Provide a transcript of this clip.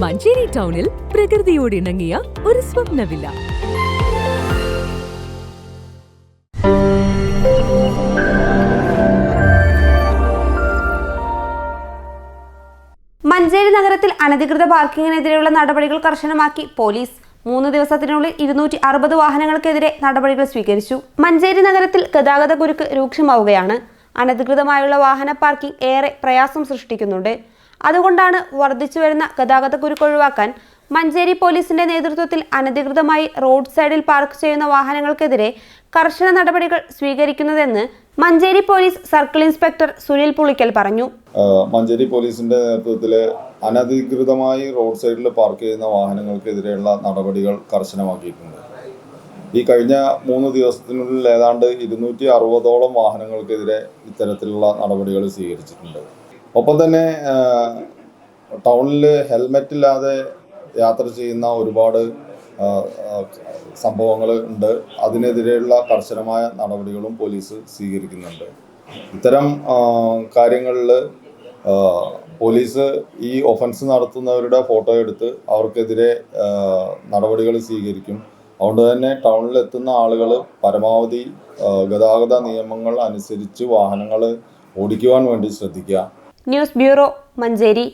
മഞ്ചേരി ടൗണിൽ പ്രകൃതിയോട് ഇണങ്ങിയ ഒരു സ്വപ്ന വില്ല. മഞ്ചേരി നഗരത്തിൽ അനധികൃത പാർക്കിങ്ങിനെതിരെയുള്ള നടപടികൾ കർശനമാക്കി പോലീസ്. 3 ദിവസത്തിനുള്ളിൽ 260 വാഹനങ്ങൾക്കെതിരെ നടപടികൾ സ്വീകരിച്ചു. മഞ്ചേരി നഗരത്തിൽ ഗതാഗത കുരുക്ക് രൂക്ഷമാവുകയാണ്. അനധികൃതമായുള്ള വാഹന പാർക്കിംഗ് ഏറെ പ്രയാസം സൃഷ്ടിക്കുന്നുണ്ട്. അതുകൊണ്ടാണ് വർദ്ധിച്ചുവരുന്ന ഗതാഗത കുരുക്ക് ഒഴിവാക്കാൻ മഞ്ചേരി പോലീസിന്റെ നേതൃത്വത്തിൽ അനധികൃതമായി റോഡ് സൈഡിൽ പാർക്ക് ചെയ്യുന്ന വാഹനങ്ങൾക്കെതിരെ കർശന നടപടികൾ സ്വീകരിക്കുന്നതെന്ന് Manjeri police circle inspector Sunil Pulikkal പറഞ്ഞു. മഞ്ചേരി പോലീസിന്റെ നേതൃത്വത്തിൽ അനധികൃതമായി റോഡ് സൈഡിൽ പാർക്ക് ചെയ്യുന്ന വാഹനങ്ങൾക്കെതിരെയുള്ള നടപടികൾ കർശനമാക്കിയിട്ടുണ്ട്. ഈ കഴിഞ്ഞ 3 ദിവസത്തിനുള്ളിൽ ഏതാണ്ട് 260ഓളം വാഹനങ്ങൾക്കെതിരെ ഇത്തരത്തിലുള്ള നടപടികൾ സ്വീകരിച്ചിട്ടുണ്ട്. ഒപ്പം തന്നെ ടൗണിൽ ഹെൽമെറ്റ് ഇല്ലാതെ യാത്ര ചെയ്യുന്ന ഒരുപാട് സംഭവങ്ങൾ ഉണ്ട്. അതിനെതിരെയുള്ള കർശനമായ നടപടികളും പോലീസ് സ്വീകരിക്കുന്നുണ്ട്. ഇത്തരം കാര്യങ്ങളിൽ പോലീസ് ഈ ഒഫൻസ് നടത്തുന്നവരുടെ ഫോട്ടോ എടുത്ത് അവർക്കെതിരെ നടപടികൾ സ്വീകരിക്കും. അതുകൊണ്ട് തന്നെ ടൗണിൽ എത്തുന്ന ആളുകൾ പരമാവധി ഗതാഗത നിയമങ്ങൾ അനുസരിച്ച് വാഹനങ്ങൾ ഓടിക്കുവാൻ വേണ്ടി ശ്രദ്ധിക്കുക. News bureau, Manjeri.